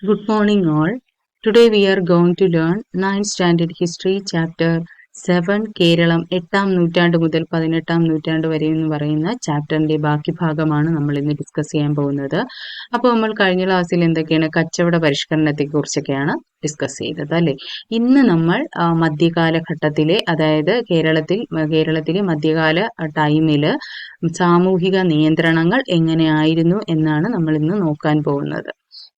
Good morning, all. Today we are going to learn 9th Standard History Chapter 7 Keralam 8-ാം നൂറ്റാണ്ട് മുതൽ 18-ാം നൂറ്റാണ്ട് വരെ എന്ന് പറയുന്ന ചാപ്റ്ററിന്റെ ബാക്കി ഭാഗമാണ് നമ്മൾ ഇന്ന് ഡിസ്കസ് ചെയ്യാൻ പോകുന്നത്. അപ്പോൾ നമ്മൾ കഴിഞ്ഞ ക്ലാസ്സിൽ എന്തൊക്കെയാണ് കച്ചവട പരിഷ്കരണത്തെക്കുറിച്ചൊക്കെയാണ് ഡിസ്കസ് ചെയ്തത് അല്ലേ. ഇന്ന് നമ്മൾ മധ്യകാലഘട്ടത്തിലെ അതായത് കേരളത്തിലെ മധ്യകാല ടൈമില് സാമൂഹിക നിയന്ത്രണങ്ങൾ എങ്ങനെയായിരുന്നു എന്നാണ് നമ്മൾ ഇന്ന് നോക്കാൻ പോകുന്നത്.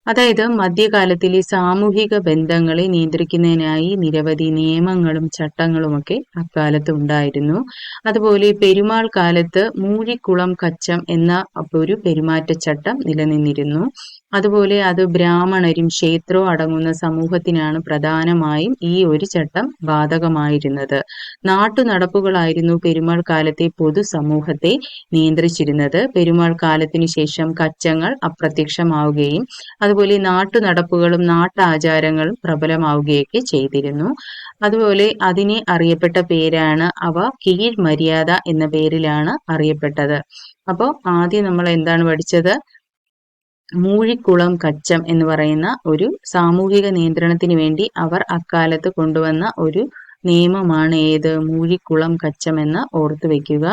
അതായത് മധ്യകാലത്തിലെ സാമൂഹിക ബന്ധങ്ങളെ നിയന്ത്രിക്കുന്നതിനായി നിരവധി നിയമങ്ങളും ചട്ടങ്ങളുമൊക്കെ അക്കാലത്ത് ഉണ്ടായിരുന്നു. അതുപോലെ പെരുമാൾ കാലത്ത് മൂഴിക്കുളം കച്ചം എന്ന ഒരു പെരുമാറ്റച്ചട്ടം നിലനിന്നിരുന്നു. അതുപോലെ അത് ബ്രാഹ്മണരും ക്ഷേത്രവും അടങ്ങുന്ന സമൂഹത്തിനാണ് പ്രധാനമായും ഈ ഒരു ചട്ടം ബാധകമായിരുന്നത്. നാട്ടുനടപ്പുകളായിരുന്നു പെരുമാൾ കാലത്തെ പൊതുസമൂഹത്തെ നിയന്ത്രിച്ചിരുന്നത്. പെരുമാൾ കാലത്തിനു ശേഷം കച്ചങ്ങൾ അപ്രത്യക്ഷമാവുകയും അതുപോലെ നാട്ടുനടപ്പുകളും നാട്ടാചാരങ്ങളും പ്രബലമാവുകയൊക്കെ ചെയ്തിരുന്നു. അതുപോലെ അതിനെ അറിയപ്പെട്ട പേരാണ് അവ കീഴ്മര്യാദ എന്ന പേരിലാണ് അറിയപ്പെട്ടത്. അപ്പോൾ ആദ്യം നമ്മൾ എന്താണ് പഠിച്ചത്? മൂഴിക്കുളം കച്ചം എന്ന് പറയുന്ന ഒരു സാമൂഹിക നിയന്ത്രണത്തിന് വേണ്ടി അവർ അക്കാലത്ത് കൊണ്ടുവന്ന ഒരു നിയമമാണ് ഏത്? മൂഴിക്കുളം കച്ചം എന്ന് ഓർത്തു വെക്കുക.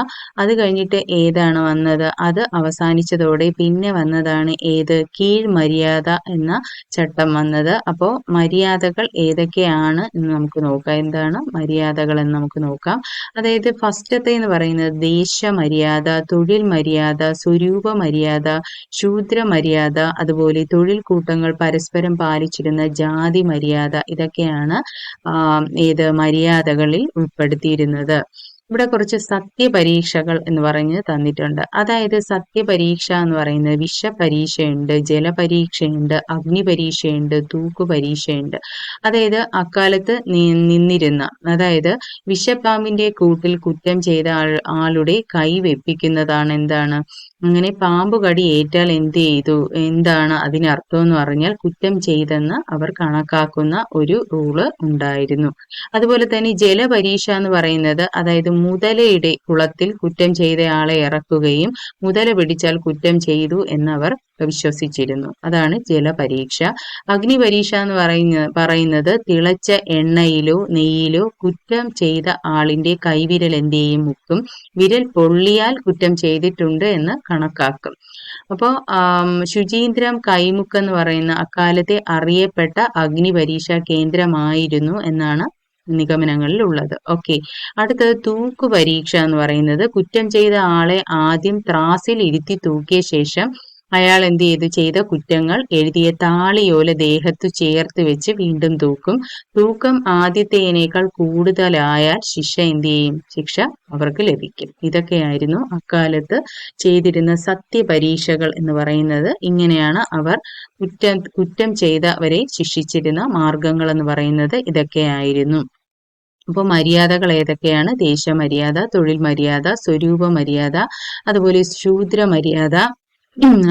അത് കഴിഞ്ഞിട്ട് ഏതാണ് വന്നത്? അത് അവസാനിച്ചതോടെ പിന്നെ വന്നതാണ് ഏത്? കീഴ്മര്യാദ എന്ന ചട്ടം വന്നത്. അപ്പോൾ മര്യാദകൾ ഏതൊക്കെയാണ് എന്ന് നമുക്ക് നോക്കാം. എന്താണ് മര്യാദകൾ എന്ന് നമുക്ക് നോക്കാം. അതായത് ഫസ്റ്റത്തെ എന്ന് പറയുന്നത് ദേശമര്യാദ, തൊഴിൽ മര്യാദ, സ്വരൂപ മര്യാദ, ശൂദ്ര മര്യാദ, അതുപോലെ തൊഴിൽ കൂട്ടങ്ങൾ പരസ്പരം പാലിച്ചിരുന്ന ജാതി മര്യാദ, ഇതൊക്കെയാണ് ഏത് മര്യാദകളിൽ ഉൾപ്പെടുത്തിയിരുന്നത്. ഇവിടെ കുറച്ച് സത്യപരീക്ഷകൾ എന്ന് പറഞ്ഞ് തന്നിട്ടുണ്ട്. അതായത് സത്യപരീക്ഷ എന്ന് പറയുന്നത് വിഷപരീക്ഷയുണ്ട്, ജലപരീക്ഷയുണ്ട്, അഗ്നിപരീക്ഷയുണ്ട്, തൂക്കുപരീക്ഷയുണ്ട്. അതായത് അക്കാലത്ത് നിന്നിരുന്ന അതായത് വിഷപ്പാമ്പിന്റെ കൂട്ടിൽ കുറ്റം ചെയ്ത ആളുടെ കൈ വെപ്പിക്കുന്നതാണ് എന്താണ്? അങ്ങനെ പാമ്പ് കടി ഏറ്റാൽ എന്ത് ചെയ്തു? എന്താണ് അതിനർത്ഥം എന്ന് പറഞ്ഞാൽ കുറ്റം ചെയ്തെന്ന് അവർ കണക്കാക്കുന്ന ഒരു റൂള് ഉണ്ടായിരുന്നു. അതുപോലെ തന്നെ ജലപരീക്ഷ എന്ന് പറയുന്നത് അതായത് മുതലയുടെ കുളത്തിൽ കുറ്റം ചെയ്ത ആളെ ഇറക്കുകയും മുതല പിടിച്ചാൽ കുറ്റം ചെയ്തു എന്നവർ വിശ്വസിച്ചിരുന്നു. അതാണ് ജലപരീക്ഷ. അഗ്നിപരീക്ഷ എന്ന് പറയുന്നത് തിളച്ച എണ്ണയിലോ നെയ്യിലോ കുറ്റം ചെയ്ത ആളിന്റെ കൈവിരൽ എന്ത് ചെയ്യും? മുക്കും. വിരൽ പൊള്ളിയാൽ കുറ്റം ചെയ്തിട്ടുണ്ട് എന്ന് കണക്കാക്കും. അപ്പോൾ ശുചീന്ദ്രം കൈമുക്ക് എന്ന് പറയുന്ന അക്കാലത്തെ അറിയപ്പെട്ട അഗ്നിപരീക്ഷ കേന്ദ്രമായിരുന്നു എന്നാണ് നിഗമനങ്ങളിൽ ഉള്ളത്. ഓക്കെ, അടുത്തത് തൂക്കു പരീക്ഷ എന്ന് പറയുന്നത് കുറ്റം ചെയ്ത ആളെ ആദ്യം ത്രാസിൽ ഇരുത്തി തൂക്കിയ ശേഷം അയാൾ എന്ത് ചെയ്ത കുറ്റങ്ങൾ എഴുതിയ താളിയോല ദേഹത്തു ചേർത്ത് വെച്ച് വീണ്ടും തൂക്കും. തൂക്കം ആദ്യത്തേനേക്കാൾ കൂടുതലായാൽ ശിക്ഷ എന്ത് ചെയ്യും? ശിക്ഷ അവർക്ക് ലഭിക്കും. ഇതൊക്കെയായിരുന്നു അക്കാലത്ത് ചെയ്തിരുന്ന സത്യപരീക്ഷകൾ എന്ന് പറയുന്നത്. ഇങ്ങനെയാണ് അവർ കുറ്റം ചെയ്തവരെ ശിക്ഷിച്ചിരുന്ന മാർഗങ്ങൾ എന്ന് പറയുന്നത് ഇതൊക്കെയായിരുന്നു. അപ്പോൾ മര്യാദകൾ ഏതൊക്കെയാണ്? ദേശമര്യാദ, തൊഴിൽ മര്യാദ, സ്വരൂപ മര്യാദ, അതുപോലെ ശൂദ്ര മര്യാദ,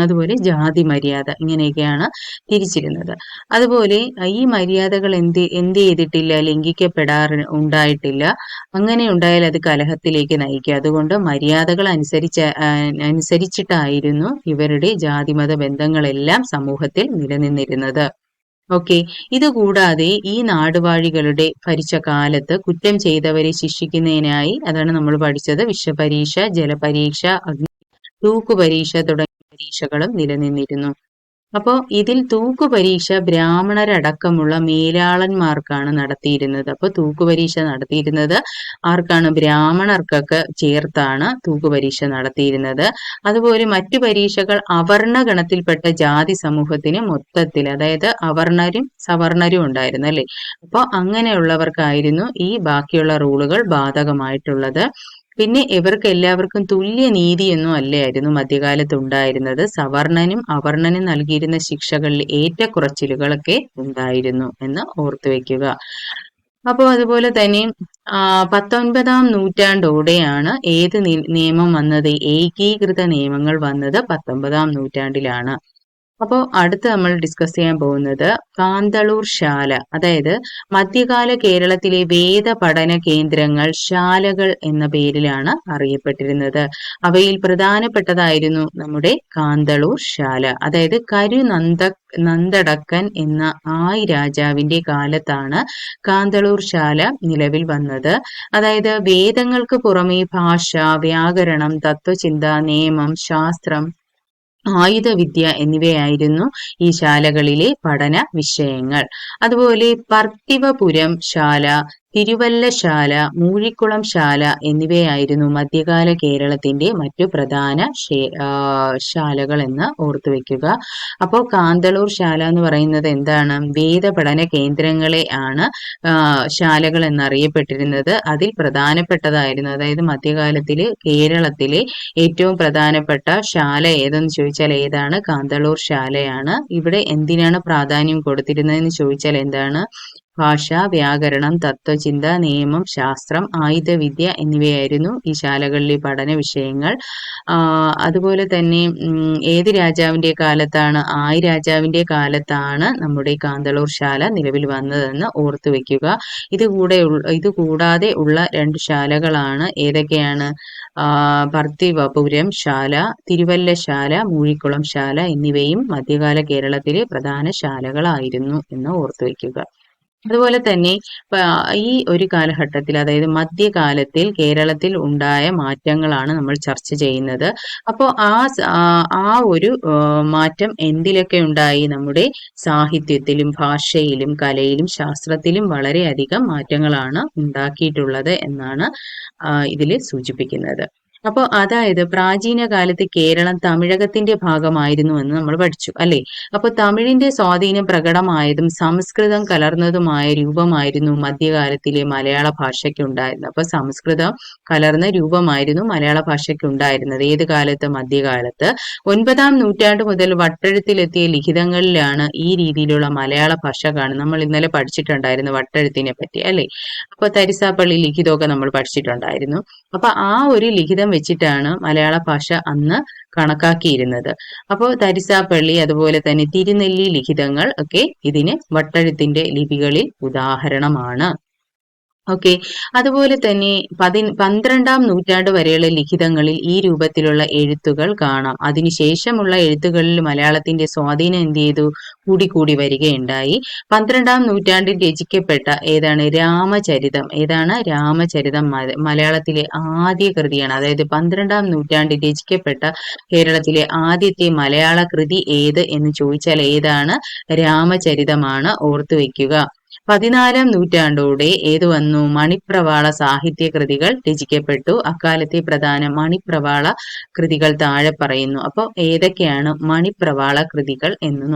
അതുപോലെ ജാതി മര്യാദ, ഇങ്ങനെയൊക്കെയാണ് തിരിച്ചിരുന്നത്. അതുപോലെ ഈ മര്യാദകൾ എന്ത് ചെയ്തിട്ടില്ല? ഉണ്ടായിട്ടില്ല. അങ്ങനെ ഉണ്ടായാൽ അത് കലഹത്തിലേക്ക് നയിക്കും. അതുകൊണ്ട് മര്യാദകൾ അനുസരിച്ചിട്ടായിരുന്നു ഇവരുടെ ജാതിമത ബന്ധങ്ങളെല്ലാം സമൂഹത്തിൽ നിലനിന്നിരുന്നത്. ഓക്കെ, ഇതുകൂടാതെ ഈ നാടുവാഴികളുടെ ഭരിച്ച കാലത്ത് കുറ്റം ചെയ്തവരെ ശിക്ഷിക്കുന്നതിനായി അതാണ് നമ്മൾ പഠിച്ചത് വിഷപരീക്ഷ, ജലപരീക്ഷ, തൂക്കുപരീക്ഷ തുടങ്ങിയ പരീക്ഷകളും നിലനിന്നിരുന്നു. അപ്പോൾ ഇതിൽ തൂക്കുപരീക്ഷ ബ്രാഹ്മണരടക്കമുള്ള മേലാളന്മാർക്കാണ് നടത്തിയിരുന്നത്. അപ്പോൾ തൂക്കുപരീക്ഷ നടത്തിയിരുന്നത് ആർക്കാണ്? ബ്രാഹ്മണർക്കൊക്കെ ചേർത്താണ് തൂക്കുപരീക്ഷ നടത്തിയിരുന്നത്. അതുപോലെ മറ്റു പരീക്ഷകൾ അവർണഗണത്തിൽപ്പെട്ട ജാതി സമൂഹത്തിന് മൊത്തത്തിൽ, അതായത് അവർണരും സവർണരും ഉണ്ടായിരുന്നു അല്ലെ. അപ്പോൾ അങ്ങനെയുള്ളവർക്കായിരുന്നു ഈ ബാക്കിയുള്ള റൂളുകൾ ബാധകമായിട്ടുള്ളത്. പിന്നെ ഇവർക്ക് എല്ലാവർക്കും തുല്യ നീതിയൊന്നും അല്ലായിരുന്നു മധ്യകാലത്ത് ഉണ്ടായിരുന്നത്. സവർണനും അവർണനും നൽകിയിരുന്ന ശിക്ഷകളിൽ ഏറ്റക്കുറച്ചിലുകളൊക്കെ ഉണ്ടായിരുന്നു എന്ന് ഓർത്തു വെക്കുക. അപ്പോൾ അതുപോലെ തന്നെ 19-ാം നൂറ്റാണ്ടോടെയാണ് ഏത് നിയമം വന്നത്? ഏകീകൃത നിയമങ്ങൾ വന്നത് 19-ാം നൂറ്റാണ്ടിലാണ്. അപ്പോൾ അടുത്ത് നമ്മൾ ഡിസ്കസ് ചെയ്യാൻ പോകുന്നത് കാന്തളൂർ ശാല, അതായത് മധ്യകാല കേരളത്തിലെ വേദ പഠന കേന്ദ്രങ്ങൾ ശാലകൾ എന്ന പേരിലാണ് അറിയപ്പെട്ടിരുന്നത്. അവയിൽ പ്രധാനപ്പെട്ടതായിരുന്നു നമ്മുടെ കാന്തളൂർ ശാല. അതായത് നന്ദടക്കൻ എന്ന ആയി രാജാവിന്റെ കാലത്താണ് കാന്തളൂർ ശാല നിലവിൽ വന്നത്. അതായത് വേദങ്ങൾക്ക് പുറമെ ഭാഷ, വ്യാകരണം, തത്വചിന്ത, നിയമം, ശാസ്ത്രം, ആയുധവിദ്യ എന്നിവയായിരുന്നു ഈ ശാലകളിലെ പഠന വിഷയങ്ങൾ. അതുപോലെ പർത്തിവപുരം ശാല, തിരുവല്ലശാല, മൂഴിക്കുളം ശാല എന്നിവയായിരുന്നു മധ്യകാല കേരളത്തിന്റെ മറ്റു പ്രധാന ശാലകൾ എന്ന് ഓർത്തു വെക്കുക. അപ്പോൾ കാന്തളൂർ ശാല എന്ന് പറയുന്നത് എന്താണ്? വേദപഠന കേന്ദ്രങ്ങളെ ആണ് ശാലകൾ എന്നറിയപ്പെട്ടിരുന്നത്. അതിൽ പ്രധാനപ്പെട്ടതായിരുന്നു, അതായത് മധ്യകാലത്തില് കേരളത്തിലെ ഏറ്റവും പ്രധാനപ്പെട്ട ശാല ഏതെന്ന് ചോദിച്ചാൽ ഏതാണ്? കാന്തളൂർ ശാലയാണ്. ഇവിടെ എന്തിനാണ് പ്രാധാന്യം കൊടുത്തിരുന്നതെന്ന് ചോദിച്ചാൽ എന്താണ്? ഭാഷ, വ്യാകരണം, തത്വചിന്ത, നിയമം, ശാസ്ത്രം, ആയുധവിദ്യ എന്നിവയായിരുന്നു ഈ ശാലകളിലെ പഠന വിഷയങ്ങൾ. അതുപോലെ തന്നെ ഏത് രാജാവിന്റെ കാലത്താണ്? ആയി രാജാവിന്റെ കാലത്താണ് നമ്മുടെ കാന്തളൂർ ശാല നിലവിൽ വന്നതെന്ന് ഓർത്തു വെക്കുക. ഇത് കൂടാതെ ഉള്ള 2 ശാലകളാണ് ഏതൊക്കെയാണ്? പർത്തിവപുരം ശാല, തിരുവല്ലശാല, മൂഴിക്കുളം ശാല എന്നിവയും മധ്യകാല കേരളത്തിലെ പ്രധാന ശാലകളായിരുന്നു എന്ന് ഓർത്തു വെക്കുക. അതുപോലെ തന്നെ ഈ ഒരു കാലഘട്ടത്തിൽ, അതായത് മധ്യകാലത്തിൽ കേരളത്തിൽ ഉണ്ടായ മാറ്റങ്ങളാണ് നമ്മൾ ചർച്ച ചെയ്യുന്നത്. അപ്പോൾ ആ ഒരു മാറ്റം എന്തിലൊക്കെ ഉണ്ടായി? നമ്മുടെ സാഹിത്യത്തിലും ഭാഷയിലും കലയിലും ശാസ്ത്രത്തിലും വളരെയധികം മാറ്റങ്ങളാണ് ഉണ്ടാക്കിയിട്ടുള്ളത് എന്നാണ് ഇതിൽ സൂചിപ്പിക്കുന്നത്. അപ്പോൾ അതായത് പ്രാചീന കാലത്ത് കേരളം തമിഴകത്തിന്റെ ഭാഗമായിരുന്നു എന്ന് നമ്മൾ പഠിച്ചു അല്ലെ. അപ്പോൾ തമിഴിന്റെ സ്വാധീനം പ്രകടമായതും സംസ്കൃതം കലർന്നതുമായ രൂപമായിരുന്നു മധ്യകാലത്തിലെ മലയാള ഭാഷയ്ക്ക് ഉണ്ടായിരുന്നത്. അപ്പൊ സംസ്കൃതം കലർന്ന രൂപമായിരുന്നു മലയാള ഭാഷയ്ക്ക് ഉണ്ടായിരുന്നത്. ഏത് കാലത്ത്? മധ്യകാലത്ത്. 9-ാം നൂറ്റാണ്ട് മുതൽ വട്ടെഴുത്തിലെത്തിയ ലിഖിതങ്ങളിലാണ് ഈ രീതിയിലുള്ള മലയാള ഭാഷ കാണുന്നത്. നമ്മൾ ഇന്നലെ പഠിച്ചിട്ടുണ്ടായിരുന്നു വട്ടെഴുത്തിനെ പറ്റി അല്ലെ. അപ്പൊ തരിസാപ്പള്ളി ലിഖിതമൊക്കെ നമ്മൾ പഠിച്ചിട്ടുണ്ടായിരുന്നു. അപ്പൊ ആ ഒരു ലിഖിതം വെച്ചിട്ടാണ് മലയാള ഭാഷ അന്ന് കണക്കാക്കിയിരുന്നത്. അപ്പോൾ തരിസാപ്പള്ളി, അതുപോലെ തന്നെ തിരുനെല്ലി ലിഖിതങ്ങൾ ഒക്കെ ഇതിന് വട്ടെഴുത്തിന്റെ ലിപികളിൽ ഉദാഹരണമാണ്. ഓക്കെ. അതുപോലെ തന്നെ 12-ാം നൂറ്റാണ്ട് വരെയുള്ള ലിഖിതങ്ങളിൽ ഈ രൂപത്തിലുള്ള എഴുത്തുകൾ കാണാം. അതിനുശേഷമുള്ള എഴുത്തുകളിൽ മലയാളത്തിന്റെ സ്വാധീനം എന്ത് ചെയ്തു? കൂടിക്കൂടി വരികയുണ്ടായി. 12-ാം നൂറ്റാണ്ടിൽ രചിക്കപ്പെട്ട ഏതാണ്? രാമചരിതം. ഏതാണ്? രാമചരിതം മലയാളത്തിലെ ആദ്യ കൃതിയാണ്. അതായത് 12-ാം നൂറ്റാണ്ടിൽ രചിക്കപ്പെട്ട കേരളത്തിലെ ആദ്യത്തെ മലയാള കൃതി ഏത് എന്ന് ചോദിച്ചാൽ ഏതാണ്? രാമചരിതമാണ്. ഓർത്തു വെക്കുക. 14-ാം നൂറ്റാണ്ടോടെ ഏത് വന്നു? മണിപ്രവാള സാഹിത്യ കൃതികൾ രചിക്കപ്പെട്ടു. അക്കാലത്തെ പ്രധാന മണിപ്രവാള കൃതികൾ താഴെ പറയുന്നു. അപ്പോൾ ഏതൊക്കെയാണ് മണിപ്രവാള കൃതികൾ എന്ന്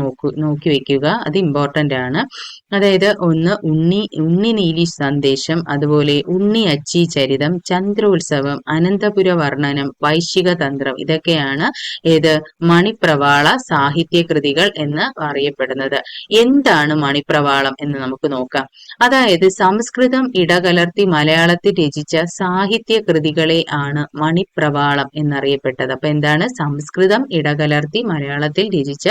നോക്കി വെക്കുക. അത് ഇമ്പോർട്ടന്റ് ആണ്. അതായത് ഒന്ന് ഉണ്ണിനീലി സന്ദേശം, അതുപോലെ ഉണ്ണി അച്ചി ചരിതം, ചന്ദ്രോത്സവം, അനന്തപുര വർണ്ണനം, വൈശിക തന്ത്രം. ഇതൊക്കെയാണ് ഏത്? മണിപ്രവാള സാഹിത്യ കൃതികൾ എന്ന് അറിയപ്പെടുന്നത്. എന്താണ് മണിപ്രവാളം എന്ന് നമുക്ക് നോക്കാം. അതായത് സംസ്കൃതം ഇടകലർത്തി മലയാളത്തിൽ രചിച്ച സാഹിത്യ കൃതികളെ ആണ് മണിപ്രവാളം എന്നറിയപ്പെട്ടത്. അപ്പൊ എന്താണ്? സംസ്കൃതം ഇടകലർത്തി മലയാളത്തിൽ രചിച്ച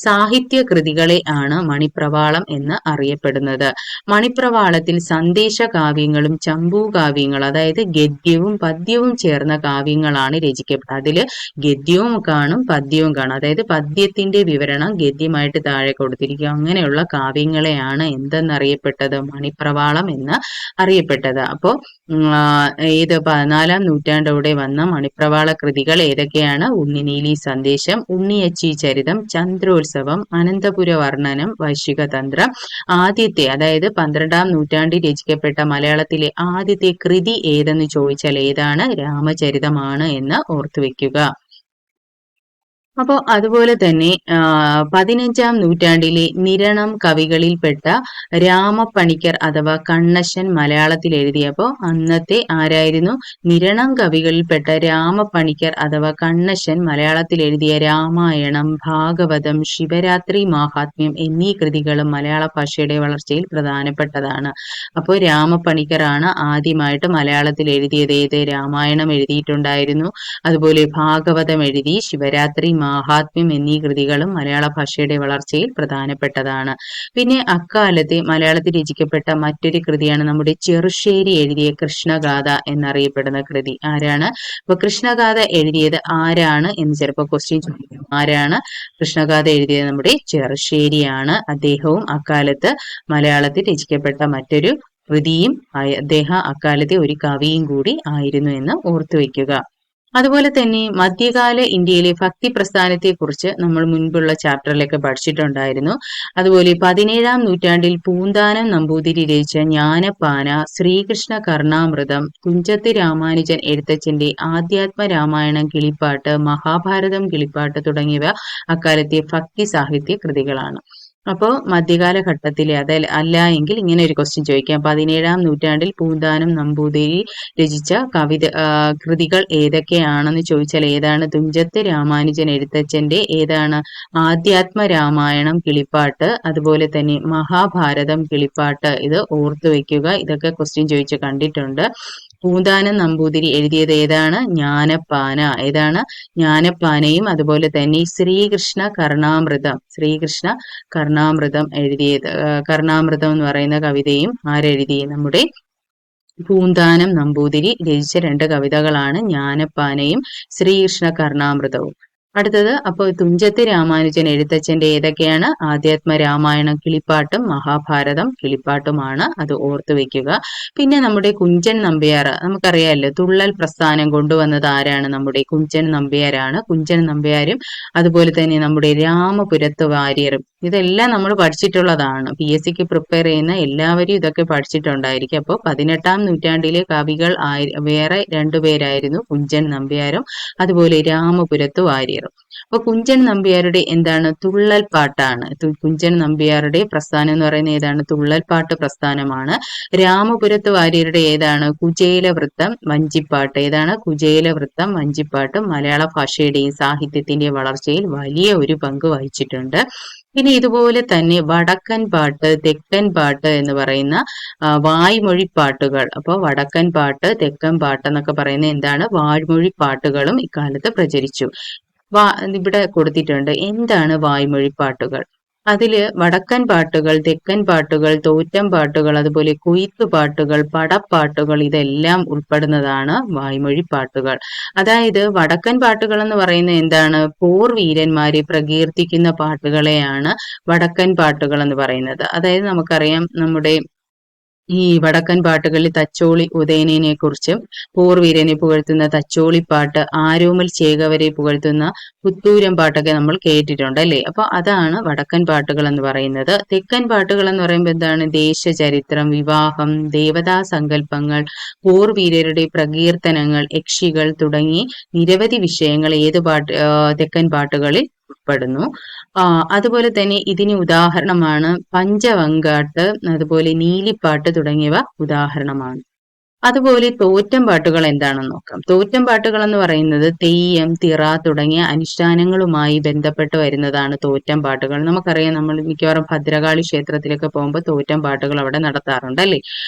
സാഹിത്യ കൃതികളെ ആണ് മണിപ്രവാളം എന്ന് അറിയപ്പെടുന്നത്. മണിപ്രവാളത്തിൽ സന്ദേശ കാവ്യങ്ങളും ചമ്പൂ കാവ്യങ്ങൾ, അതായത് ഗദ്യവും പദ്യവും ചേർന്ന കാവ്യങ്ങളാണ് രചിക്കപ്പെട്ടത്. അതില് ഗദ്യവും കാണും പദ്യവും കാണും. അതായത് പദ്യത്തിന്റെ വിവരണം ഗദ്യമായിട്ട് താഴെ കൊടുത്തിരിക്കും. അങ്ങനെയുള്ള കാവ്യങ്ങളെയാണ് എന്തെന്നറിയപ്പെട്ടത്? മണിപ്രവാളം എന്ന് അറിയപ്പെട്ടത്. അപ്പോ ഏത് 14-ാം നൂറ്റാണ്ടോടെ വന്ന മണിപ്രവാള കൃതികൾ ഏതൊക്കെയാണ്? ഉണ്ണിനീലി സന്ദേശം, ഉണ്ണിയച്ചി ചരിതം, ചന്ദ്രോത്സവം, അനന്തപുര വർണ്ണനം, വൈശിക തന്ത്രം. ആദ്യത്തെ, അതായത് 12-ാം നൂറ്റാണ്ടിൽ രചിക്കപ്പെട്ട മലയാളത്തിലെ ആദ്യത്തെ കൃതി ഏതെന്ന് ചോദിച്ചാൽ ഏതാണ്? രാമചരിതമാണ് എന്ന് ഓർത്തുവെക്കുക. അപ്പോൾ അതുപോലെ തന്നെ 15-ാം നൂറ്റാണ്ടിലെ നിരണം കവികളിൽപ്പെട്ട രാമപ്പണിക്കർ അഥവാ കണ്ണശൻ മലയാളത്തിൽ എഴുതിയപ്പോൾ അന്നത്തെ ആരായിരുന്നു? നിരണം കവികളിൽപ്പെട്ട രാമപ്പണിക്കർ അഥവാ കണ്ണശൻ മലയാളത്തിൽ എഴുതിയ രാമായണം, ഭാഗവതം, ശിവരാത്രി മാഹാത്മ്യം എന്നീ കൃതികളും മലയാള ഭാഷയുടെ വളർച്ചയിൽ പ്രധാനപ്പെട്ടതാണ്. അപ്പോൾ രാമപ്പണിക്കറാണ് ആദ്യമായിട്ട് മലയാളത്തിൽ എഴുതിയത്. ഏത്? രാമായണം എഴുതിയിട്ടുണ്ടായിരുന്നു. അതുപോലെ ഭാഗവതം എഴുതി, ശിവരാത്രി മാഹാത്മ്യം എന്നീ കൃതികളും മലയാള ഭാഷയുടെ വളർച്ചയിൽ പ്രധാനപ്പെട്ടതാണ്. പിന്നെ അക്കാലത്തെ മലയാളത്തിൽ രചിക്കപ്പെട്ട മറ്റൊരു കൃതിയാണ് നമ്മുടെ ചെറുശ്ശേരി എഴുതിയ കൃഷ്ണഗാഥ എന്നറിയപ്പെടുന്ന കൃതി. ആരാണ്? അപ്പൊ കൃഷ്ണഗാഥ എഴുതിയത് ആരാണ് എന്ന് ചിലപ്പോൾ ക്വസ്റ്റ്യൻ ചോദിക്കും. ആരാണ് കൃഷ്ണഗാഥ എഴുതിയത്? നമ്മുടെ ചെറുശ്ശേരിയാണ്. അദ്ദേഹവും അക്കാലത്ത് മലയാളത്തിൽ രചിക്കപ്പെട്ട മറ്റൊരു കൃതിയും അദ്ദേഹം അക്കാലത്തെ ഒരു കവിയും കൂടി ആയിരുന്നു എന്ന് ഓർത്തുവെക്കുക. അതുപോലെ തന്നെ മധ്യകാല ഇന്ത്യയിലെ ഭക്തി പ്രസ്ഥാനത്തെക്കുറിച്ച് നമ്മൾ മുൻപുള്ള ചാപ്റ്ററിലൊക്കെ പഠിച്ചിട്ടുണ്ടായിരുന്നു. അതുപോലെ 17-ാം നൂറ്റാണ്ടിൽ പൂന്താനം നമ്പൂതിരി രചിച്ച ജ്ഞാനപ്പാന, ശ്രീകൃഷ്ണ കർണാമൃതം, തുഞ്ചത്ത് രാമാനുജൻ എഴുത്തച്ഛന്റെ ആധ്യാത്മ രാമായണം കിളിപ്പാട്ട്, മഹാഭാരതം കിളിപ്പാട്ട് തുടങ്ങിയവ അക്കാലത്തെ ഭക്തി സാഹിത്യ കൃതികളാണ്. അപ്പോൾ മധ്യകാലഘട്ടത്തിലെ അല്ല എങ്കിൽ ഇങ്ങനെ ഒരു ക്വസ്റ്റ്യൻ ചോദിക്കാം. 17-ാം നൂറ്റാണ്ടിൽ പൂന്താനം നമ്പൂതിരി രചിച്ച കൃതികൾ ഏതൊക്കെയാണെന്ന് ചോദിച്ചാൽ ഏതാണ്? തുഞ്ചത്ത് രാമാനുജൻ എഴുത്തച്ഛന്റെ ഏതാണ്? ആധ്യാത്മ രാമായണം കിളിപ്പാട്ട്, അതുപോലെ തന്നെ മഹാഭാരതം കിളിപ്പാട്ട്. ഇത് ഓർത്തുവെക്കുക. ഇതൊക്കെ ക്വസ്റ്റ്യൻ ചോദിച്ച് കണ്ടിട്ടുണ്ട്. പൂന്താനം നമ്പൂതിരി എഴുതിയത് ഏതാണ്? ജ്ഞാനപ്പാന. ഏതാണ്? ജ്ഞാനപ്പാനയും അതുപോലെ തന്നെ ശ്രീകൃഷ്ണ കർണാമൃതം എഴുതിയത്. കർണാമൃതം എന്ന് പറയുന്ന കവിതയും ആരെഴുതി? നമ്മുടെ പൂന്താനം നമ്പൂതിരി രചിച്ച 2 കവിതകളാണ് ജ്ഞാനപ്പാനയും ശ്രീകൃഷ്ണ കർണാമൃതവും. അടുത്തത് അപ്പോൾ തുഞ്ചത്ത് രാമാനുജൻ എഴുത്തച്ഛന്റെ ഏതൊക്കെയാണ്? ആധ്യാത്മ രാമായണം കിളിപ്പാട്ടും മഹാഭാരതം കിളിപ്പാട്ടുമാണ്. അത് ഓർത്തു വെക്കുക. പിന്നെ നമ്മുടെ കുഞ്ചൻ നമ്പ്യാർ, നമുക്കറിയാമല്ലോ തുള്ളൽ പ്രസ്ഥാനം കൊണ്ടുവന്നത് ആരാണ്? നമ്മുടെ കുഞ്ചൻ നമ്പ്യാരാണ്. കുഞ്ചൻ നമ്പ്യാരും അതുപോലെ തന്നെ നമ്മുടെ രാമപുരത്ത് വാര്യരും ഇതെല്ലാം നമ്മൾ പഠിച്ചിട്ടുള്ളതാണ്. PSCക്ക് പ്രിപ്പയർ ചെയ്യുന്ന എല്ലാവരും ഇതൊക്കെ പഠിച്ചിട്ടുണ്ടായിരിക്കും. അപ്പോൾ 18-ാം നൂറ്റാണ്ടിലെ കവികൾ വേറെ 2 പേരായിരുന്നു, കുഞ്ചൻ നമ്പ്യാരും അതുപോലെ രാമപുരത്ത് വാര്യരും. അപ്പൊ കുഞ്ചൻ നമ്പ്യാരുടെ എന്താണ്? തുള്ളൽ പാട്ടാണ്. കുഞ്ചൻ നമ്പ്യാരുടെ പ്രസ്ഥാനം എന്ന് പറയുന്നത് ഏതാണ്? തുള്ളൽ പാട്ട് പ്രസ്ഥാനമാണ്. രാമപുരത്ത് വാര്യരുടെ ഏതാണ്? കുചേലവൃത്തം വഞ്ചിപ്പാട്ട്. ഏതാണ്? കുചേലവൃത്തം വഞ്ചിപ്പാട്ടും മലയാള ഭാഷയുടെയും സാഹിത്യത്തിന്റെയും വളർച്ചയിൽ വലിയ ഒരു പങ്ക് വഹിച്ചിട്ടുണ്ട്. ഇനി ഇതുപോലെ തന്നെ വടക്കൻ പാട്ട്, തെക്കൻ പാട്ട് എന്ന് പറയുന്ന വായ്മൊഴി പാട്ടുകൾ. അപ്പോൾ വടക്കൻ പാട്ട്, തെക്കൻ പാട്ട് എന്നൊക്കെ പറയുന്ന എന്താണ്? വായ്മൊഴി പാട്ടുകളും ഇക്കാലത്ത് പ്രചരിച്ചു. ഇവിടെ കൊടുത്തിട്ടുണ്ട് എന്താണ് വായ്മൊഴി പാട്ടുകൾ. അതില് വടക്കൻ പാട്ടുകൾ, തെക്കൻ പാട്ടുകൾ, തോറ്റം പാട്ടുകൾ, അതുപോലെ കൊയ്ത്തു പാട്ടുകൾ, പടപ്പാട്ടുകൾ ഇതെല്ലാം ഉൾപ്പെടുന്നതാണ് വായ്മൊഴി പാട്ടുകൾ. അതായത് വടക്കൻ പാട്ടുകൾ എന്ന് പറയുന്നത് എന്താണ്? പോർ വീരന്മാരെ പ്രകീർത്തിക്കുന്ന പാട്ടുകളെയാണ് വടക്കൻ പാട്ടുകൾ എന്ന് പറയുന്നത്. അതായത് നമുക്കറിയാം നമ്മുടെ ഈ വടക്കൻ പാട്ടുകളിൽ തച്ചോളി ഉദയനനെ കുറിച്ചും പോർവീരനെ പുകഴ്ത്തുന്ന തച്ചോളിപ്പാട്ട്, ആരോമൽ ചേകവരെ പുകഴ്ത്തുന്ന പുത്തൂരം പാട്ടൊക്കെ നമ്മൾ കേട്ടിട്ടുണ്ട് അല്ലേ? അപ്പൊ അതാണ് വടക്കൻ പാട്ടുകൾ എന്ന് പറയുന്നത്. തെക്കൻ പാട്ടുകൾ എന്ന് പറയുമ്പോൾ എന്താണ്? ദേശചരിത്രം, വിവാഹം, ദേവതാ സങ്കല്പങ്ങൾ, പോർവീരരുടെ പ്രകീർത്തനങ്ങൾ, യക്ഷികൾ തുടങ്ങി നിരവധി വിഷയങ്ങൾ തെക്കൻ പാട്ടുകളിൽ ഉൾപ്പെടുന്നു. അതുപോലെ തന്നെ ഇതിന് ഉദാഹരണമാണ് പഞ്ചവങ്കാട്ട്, അതുപോലെ നീലിപ്പാട്ട് തുടങ്ങിയവ ഉദാഹരണമാണ്. അതുപോലെ തോറ്റം പാട്ടുകൾ എന്താണെന്ന് നോക്കാം. തോറ്റം പാട്ടുകൾ എന്ന് പറയുന്നത് തെയ്യം, തിറ തുടങ്ങിയ അനുഷ്ഠാനങ്ങളുമായി ബന്ധപ്പെട്ട് വരുന്നതാണ് തോറ്റം പാട്ടുകൾ. നമുക്കറിയാം നമ്മൾ മിക്കവാറും ഭദ്രകാളി ക്ഷേത്രത്തിലൊക്കെ പോകുമ്പോൾ തോറ്റം പാട്ടുകൾ അവിടെ നടത്താറുണ്ട് അല്ലേ?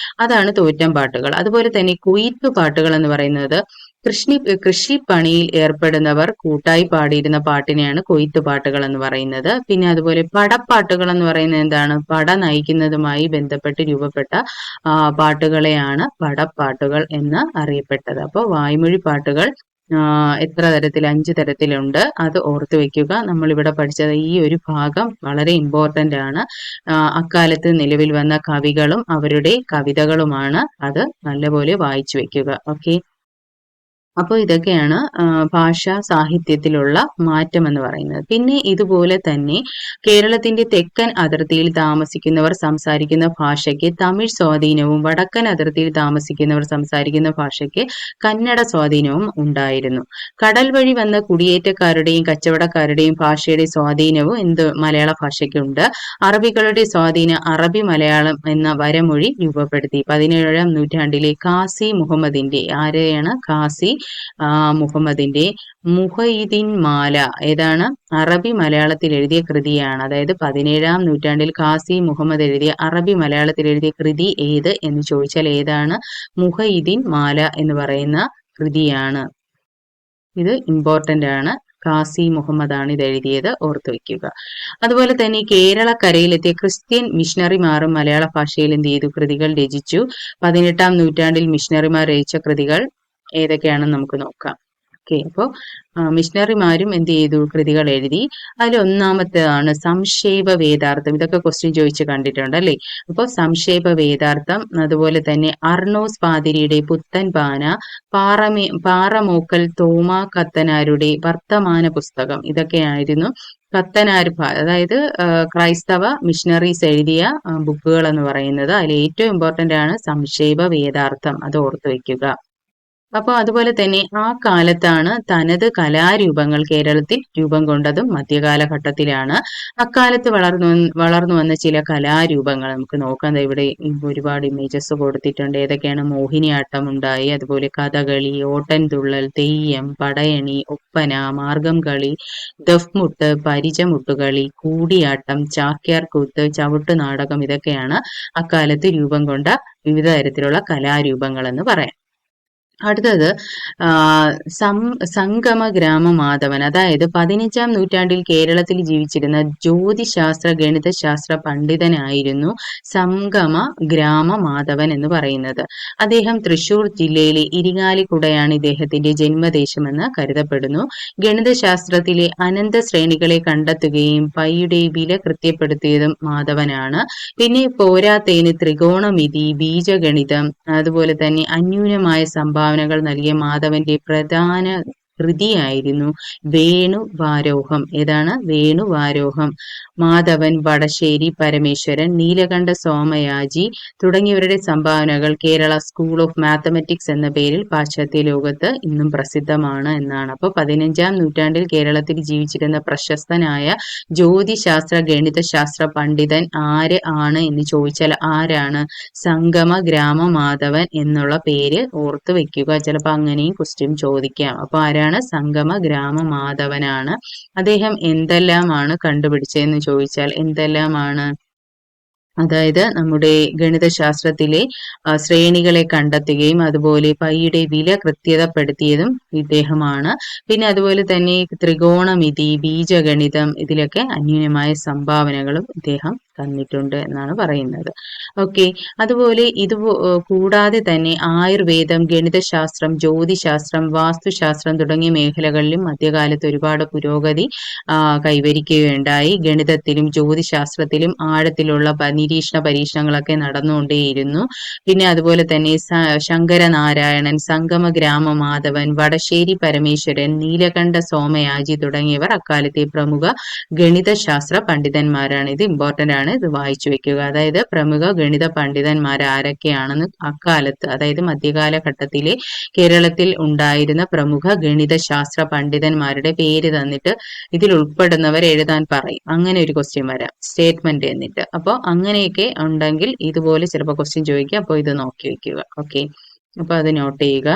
അതാണ് തോറ്റം പാട്ടുകൾ. അതുപോലെ തന്നെ കൊയ്ത്തു പാട്ടുകൾ എന്ന് പറയുന്നത് കൃഷിപ്പണിയിൽ ഏർപ്പെടുന്നവർ കൂട്ടായി പാടിയിരുന്ന പാട്ടിനെയാണ് കൊയ്ത്തു പാട്ടുകൾ എന്ന് പറയുന്നത്. പിന്നെ അതുപോലെ പടപ്പാട്ടുകൾ എന്ന് പറയുന്നത് എന്താണ്? പട നയിക്കുന്നതുമായി ബന്ധപ്പെട്ട് രൂപപ്പെട്ട പാട്ടുകളെയാണ് പടപ്പാട്ടുകൾ എന്ന് അറിയപ്പെട്ടത്. അപ്പോൾ വായ്മൊഴി പാട്ടുകൾ എത്ര തരത്തിൽ? 5 തരത്തിലുണ്ട്. അത് ഓർത്തു വെക്കുക. നമ്മൾ ഇവിടെ പഠിച്ചത് ഈ ഒരു ഭാഗം വളരെ ഇമ്പോർട്ടന്റ് ആണ്. അക്കാലത്ത് നിലവിൽ വന്ന കവികളും അവരുടെ കവിതകളുമാണ്. അത് നല്ലപോലെ വായിച്ചു വെക്കുക. ഓക്കെ. അപ്പോൾ ഇതൊക്കെയാണ് ഭാഷാ സാഹിത്യത്തിലുള്ള മാറ്റം എന്ന് പറയുന്നത്. പിന്നെ ഇതുപോലെ തന്നെ കേരളത്തിന്റെ തെക്കൻ അതിർത്തിയിൽ താമസിക്കുന്നവർ സംസാരിക്കുന്ന ഭാഷയ്ക്ക് തമിഴ് സ്വാധീനവും വടക്കൻ അതിർത്തിയിൽ താമസിക്കുന്നവർ സംസാരിക്കുന്ന ഭാഷയ്ക്ക് കന്നഡ സ്വാധീനവും ഉണ്ടായിരുന്നു. കടൽ വഴി വന്ന കുടിയേറ്റക്കാരുടെയും കച്ചവടക്കാരുടെയും ഭാഷയുടെ സ്വാധീനവും മലയാള ഭാഷയ്ക്കുണ്ട്. അറബികളുടെ സ്വാധീനം അറബി മലയാളം എന്ന വരമൊഴി രൂപപ്പെടുത്തി. 17-ാം നൂറ്റാണ്ടിലെ കാസി മുഹമ്മദിന്റെ, ആരെയാണ്? കാസി മുഹമ്മദിന്റെ മുഹയിദ്ദീൻ മാല ഏതാണ്? അറബി മലയാളത്തിൽ എഴുതിയ കൃതിയാണ്. അതായത് 17-ാം നൂറ്റാണ്ടിൽ കാസി മുഹമ്മദ് എഴുതിയ അറബി മലയാളത്തിൽ എഴുതിയ കൃതി ഏത് എന്ന് ചോദിച്ചാൽ ഏതാണ്? മുഹയിദ്ദീൻ മാല എന്ന് പറയുന്ന കൃതിയാണ്. ഇത് ഇമ്പോർട്ടന്റ് ആണ്. ഖാസി മുഹമ്മദാണ് ഇത് എഴുതിയത്, ഓർത്തു വയ്ക്കുക. അതുപോലെ തന്നെ കേരളക്കരയിലെത്തിയ ക്രിസ്ത്യൻ മിഷണറിമാരും മലയാള ഭാഷയിൽ എന്ത് ചെയ്തു, കൃതികൾ രചിച്ചു. 18-ാം നൂറ്റാണ്ടിൽ മിഷണറിമാർ രചിച്ച കൃതികൾ ഏതൊക്കെയാണെന്ന് നമുക്ക് നോക്കാം. ഓക്കെ, അപ്പോൾ മിഷണറിമാരും എന്ത് ചെയ്തു, കൃതികൾ എഴുതി. അതിൽ ഒന്നാമത്തേതാണ് സംക്ഷേപ വേദാർത്ഥം. ഇതൊക്കെ ക്വസ്റ്റ്യൻ ചോദിച്ച് കണ്ടിട്ടുണ്ട് അല്ലേ. അപ്പോൾ സംക്ഷേപ വേദാർത്ഥം, അതുപോലെ തന്നെ അർണോസ് പാതിരിയുടെ പുത്തൻ പാന, പാറമോക്കൽ തോമാ കത്തനാരുടെ വർത്തമാന പുസ്തകം, ഇതൊക്കെയായിരുന്നു കത്തനാർ, അതായത് ക്രൈസ്തവ മിഷണറീസ് എഴുതിയ ബുക്കുകൾ എന്ന് പറയുന്നത്. അതിൽ ഏറ്റവും ഇമ്പോർട്ടന്റ് ആണ് സംക്ഷേപ വേദാർത്ഥം, അത് ഓർത്തു വയ്ക്കുക. അപ്പോൾ അതുപോലെ തന്നെ ആ കാലത്താണ് തനത് കലാരൂപങ്ങൾ കേരളത്തിൽ രൂപം കൊണ്ടതും മധ്യകാലഘട്ടത്തിലാണ്. അക്കാലത്ത് വളർന്നു വന്ന ചില കലാരൂപങ്ങൾ നമുക്ക് നോക്കാം. ഇവിടെ ഒരുപാട് ഇമേജസ് കൊടുത്തിട്ടുണ്ട്. ഏതൊക്കെയാണ്? മോഹിനിയാട്ടം ഉണ്ടായി, അതുപോലെ കഥകളി, ഓട്ടൻതുള്ളൽ, തെയ്യം, പടയണി, ഒപ്പന, മാർഗം കളി, ദഫ്മുട്ട്, പരിചമുട്ടുകളി, കൂടിയാട്ടം, ചാക്യാർകൂത്ത്, ചവിട്ട് നാടകം, ഇതൊക്കെയാണ് അക്കാലത്ത് രൂപം കൊണ്ട വിവിധ തരത്തിലുള്ള കലാരൂപങ്ങൾ എന്ന് പറയാം. അടുത്തത് സംഗമ ഗ്രാമ മാധവൻ, അതായത് 15-ാം നൂറ്റാണ്ടിൽ കേരളത്തിൽ ജീവിച്ചിരുന്ന ജ്യോതിശാസ്ത്ര ഗണിതശാസ്ത്ര പണ്ഡിതനായിരുന്നു സംഗമ ഗ്രാമ മാധവൻ എന്ന് പറയുന്നത്. അദ്ദേഹം തൃശൂർ ജില്ലയിലെ ഇരിങ്ങാലിക്കുടയാണ് ഇദ്ദേഹത്തിന്റെ ജന്മദേശമെന്ന് കരുതപ്പെടുന്നു. ഗണിതശാസ്ത്രത്തിലെ അനന്ത ശ്രേണികളെ കണ്ടെത്തുകയും പൈയുടെ വില കൃത്യപ്പെടുത്തിയതും മാധവനാണ്. പിന്നെ പോരാത്തതിന് ത്രികോണമിതി, ബീജഗണിതം, അതുപോലെ തന്നെ അന്യൂനമായ സംഭാവനകൾ നൽകിയ മാധവന്റെ പ്രധാന കൃതിയായിരുന്നു വേണുവാരോഹം. ഏതാണ്? വേണുവാരോഹം. മാധവൻ, വടശ്ശേരി പരമേശ്വരൻ, നീലകണ്ഠ സോമയാജി തുടങ്ങിയവരുടെ സംഭാവനകൾ കേരള സ്കൂൾ ഓഫ് മാത്തമാറ്റിക്സ് എന്ന പേരിൽ പാശ്ചാത്യ ലോകത്ത് ഇന്നും പ്രസിദ്ധമാണ് എന്നാണ്. അപ്പോൾ 15-ാം നൂറ്റാണ്ടിൽ കേരളത്തിൽ ജീവിച്ചിരുന്ന പ്രശസ്തനായ ജ്യോതിശാസ്ത്ര ഗണിതശാസ്ത്ര പണ്ഡിതൻ ആര് ആണ് എന്ന് ചോദിച്ചാൽ ആരാണ്? സംഗമ ഗ്രാമ മാധവൻ എന്നുള്ള പേര് ഓർത്തു വെക്കുക. ചിലപ്പോൾ അങ്ങനെയും ക്വസ്റ്റ്യൻ ചോദിക്കാം. അപ്പൊ ആരാണ്? സംഗമ ഗ്രാമ മാധവനാണ്. അദ്ദേഹം എന്തെല്ലാമാണ് കണ്ടുപിടിച്ചതെന്ന് ചോദിച്ചാൽ എന്തെല്ലാമാണ്? അതായത് നമ്മുടെ ഗണിതശാസ്ത്രത്തിലെ ശ്രേണികളെ കണ്ടെത്തുകയും അതുപോലെ പൈയുടെ വില കൃത്യതപ്പെടുത്തിയതും ഇദ്ദേഹമാണ്. പിന്നെ അതുപോലെ തന്നെ ത്രികോണമിതി, ബീജഗണിതം, ഇതിലൊക്കെ അന്യൂനമായ സംഭാവനകളും ഇദ്ദേഹം തന്നിട്ടുണ്ട് എന്നാണ് പറയുന്നത്. ഓക്കെ, അതുപോലെ ഇത് കൂടാതെ തന്നെ ആയുർവേദം, ഗണിതശാസ്ത്രം, ജ്യോതിശാസ്ത്രം, വാസ്തുശാസ്ത്രം തുടങ്ങിയ മേഖലകളിലും മധ്യകാലത്ത് ഒരുപാട് പുരോഗതി കൈവരിക്കുകയുണ്ടായി. ഗണിതത്തിലും ജ്യോതിശാസ്ത്രത്തിലും ആഴത്തിലുള്ള നിരീക്ഷണ പരീക്ഷണങ്ങളൊക്കെ നടന്നുകൊണ്ടേയിരുന്നു. പിന്നെ അതുപോലെ തന്നെ ശങ്കരനാരായണൻ, സംഗമ ഗ്രാമ മാധവൻ, വടശ്ശേരി പരമേശ്വരൻ, നീലകണ്ഠ സോമയാജി തുടങ്ങിയവർ അക്കാലത്തെ പ്രമുഖ ഗണിതശാസ്ത്ര പണ്ഡിതന്മാരാണ്. ഇത് ഇമ്പോർട്ടന്റ് ആണ്, ഇത് വായിച്ചു വെക്കുക. അതായത് പ്രമുഖ ഗണിത പണ്ഡിതന്മാർ ആരൊക്കെയാണെന്ന് അക്കാലത്ത്, അതായത് മധ്യകാലഘട്ടത്തിലെ കേരളത്തിൽ ഉണ്ടായിരുന്ന പ്രമുഖ ഗണിതശാസ്ത്ര പണ്ഡിതന്മാരുടെ പേര് തന്നിട്ട് ഇതിൽ ഉൾപ്പെടുന്നവർ എഴുതാൻ പറയും. അങ്ങനെ ഒരു ക്വസ്റ്റ്യൻ വരാം, സ്റ്റേറ്റ്മെന്റ് എന്നിട്ട്. അപ്പോൾ അങ്ങനെയൊക്കെ ഉണ്ടെങ്കിൽ ഇതുപോലെ ചിലപ്പോൾ ക്വസ്റ്റ്യൻ ചോദിക്കുക. അപ്പോൾ ഇത് നോക്കി വെക്കുക. ഓക്കെ, അപ്പൊ അത് നോട്ട് ചെയ്യുക.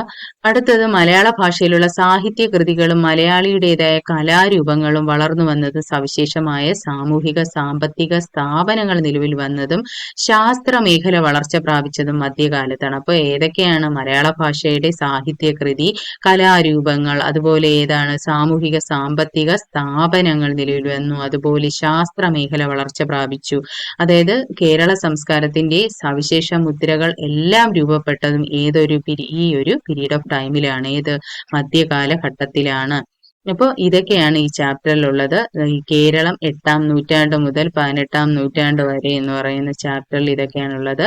അടുത്തത് മലയാള ഭാഷയിലുള്ള സാഹിത്യ കൃതികളും മലയാളിയുടേതായ കലാരൂപങ്ങളും വളർന്നു വന്നതും സവിശേഷമായ സാമൂഹിക സാമ്പത്തിക സ്ഥാപനങ്ങൾ നിലവിൽ വന്നതും ശാസ്ത്ര മേഖല വളർച്ച പ്രാപിച്ചതും മധ്യകാലത്താണ്. അപ്പോൾ ഏതൊക്കെയാണ് മലയാള ഭാഷയുടെ സാഹിത്യ കൃതി, കലാരൂപങ്ങൾ, അതുപോലെ ഏതാണ് സാമൂഹിക സാമ്പത്തിക സ്ഥാപനങ്ങൾ നിലവിൽ വന്നു, അതുപോലെ ശാസ്ത്ര മേഖല വളർച്ച പ്രാപിച്ചു. അതായത് കേരള സംസ്കാരത്തിന്റെ സവിശേഷ മുദ്രകൾ എല്ലാം രൂപപ്പെട്ടതും ഈ ഒരു പീരീഡ് ഓഫ് ടൈമിലാണ്. ഏത്? മധ്യകാലഘട്ടത്തിലാണ്. അപ്പോൾ ഇതൊക്കെയാണ് ഈ ചാപ്റ്ററിലുള്ളത്. ഈ കേരളം 8-ാം നൂറ്റാണ്ട് മുതൽ 18-ാം നൂറ്റാണ്ട് വരെ എന്ന് പറയുന്ന ചാപ്റ്ററിൽ ഇതൊക്കെയാണുള്ളത്.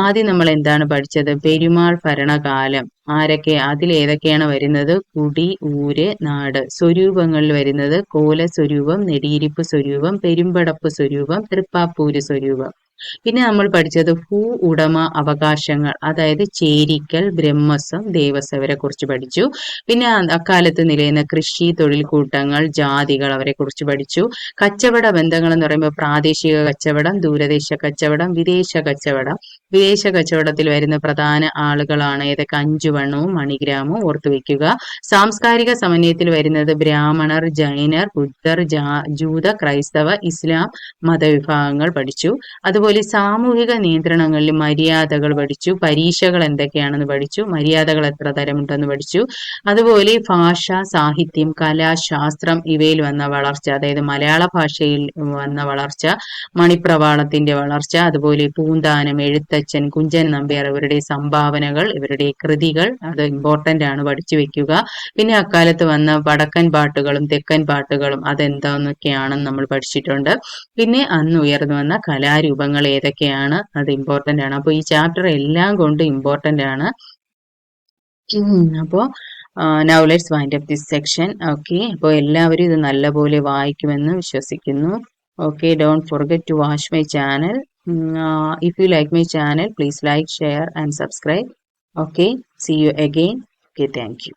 ആദ്യം നമ്മൾ എന്താണ് പഠിച്ചത്? പെരുമാൾ ഭരണകാലം. ആരൊക്കെ? അതിൽ ഏതൊക്കെയാണ് വരുന്നത്? കുടി, ഊര്, നാട്. സ്വരൂപങ്ങളിൽ വരുന്നത് കോല സ്വരൂപം, നെടിയിരിപ്പ് സ്വരൂപം, പെരുമ്പടപ്പ് സ്വരൂപം, തൃപ്പാപ്പൂര് സ്വരൂപം. പിന്നെ നമ്മൾ പഠിച്ചത് ഭൂ ഉടമ അവകാശങ്ങൾ, അതായത് ചേരിക്കൽ, ബ്രഹ്മസ്വം, ദേവസ്വം, അവരെ കുറിച്ച് പഠിച്ചു. പിന്നെ അക്കാലത്ത് നിലയുന്ന കൃഷി, തൊഴിൽ കൂട്ടങ്ങൾ, ജാതികൾ, അവരെ കുറിച്ച് പഠിച്ചു. കച്ചവട ബന്ധങ്ങൾ എന്ന് പറയുമ്പോൾ പ്രാദേശിക കച്ചവടം, ദൂരദേശ കച്ചവടം, വിദേശ കച്ചവടം. വിദേശ കച്ചവടത്തിൽ വരുന്ന പ്രധാന ആളുകളാണ് ഏതൊക്കെ? അഞ്ചുവണ്ണവും മണിഗ്രാമവും ഓർത്തുവെക്കുക. സാംസ്കാരിക സമന്വയത്തിൽ വരുന്നത് ബ്രാഹ്മണർ, ജൈനർ, ബുദ്ധർ, ജൂത, ക്രൈസ്തവ, ഇസ്ലാം മതവിഭാഗങ്ങൾ പഠിച്ചു. അതുപോലെ അതുപോലെ സാമൂഹിക നിയന്ത്രണങ്ങളിൽ മര്യാദകൾ പഠിച്ചു, പരീക്ഷകൾ എന്തൊക്കെയാണെന്ന് പഠിച്ചു, മര്യാദകൾ എത്ര തരമുണ്ടെന്ന് പഠിച്ചു. അതുപോലെ ഭാഷ, സാഹിത്യം, കല, ശാസ്ത്രം ഇവയിൽ വന്ന വളർച്ച, അതായത് മലയാള ഭാഷയിൽ വന്ന വളർച്ച, മണിപ്രവാളത്തിന്റെ വളർച്ച, അതുപോലെ പൂന്താനം, എഴുത്തച്ഛൻ, കുഞ്ചൻ നമ്പ്യാർ ഇവരുടെ സംഭാവനകൾ, ഇവരുടെ കൃതികൾ, അത് ഇമ്പോർട്ടന്റ് ആണ്, പഠിച്ചു വെക്കുക. പിന്നെ അക്കാലത്ത് വന്ന വടക്കൻ പാട്ടുകളും തെക്കൻ പാട്ടുകളും അതെന്താന്നൊക്കെയാണെന്ന് നമ്മൾ പഠിച്ചിട്ടുണ്ട്. പിന്നെ അന്ന് ഉയർന്നു വന്ന കലാരൂപങ്ങൾ ഏതൊക്കെയാണ്, അത് ഇമ്പോർട്ടന്റ് ആണ്. അപ്പോൾ ഈ ചാപ്റ്റർ എല്ലാം കൊണ്ട് ഇമ്പോർട്ടന്റ് ആണ്. അപ്പോൾ now let's wind up this section. Okay, അപ്പോൾ എല്ലാവരും ഇത് നല്ലപോലെ വായിക്കുമെന്ന് വിശ്വസിക്കുന്നു. Okay, don't forget to watch my channel. If you like my channel, please like, share and subscribe. Okay, see you again. Okay, thank you.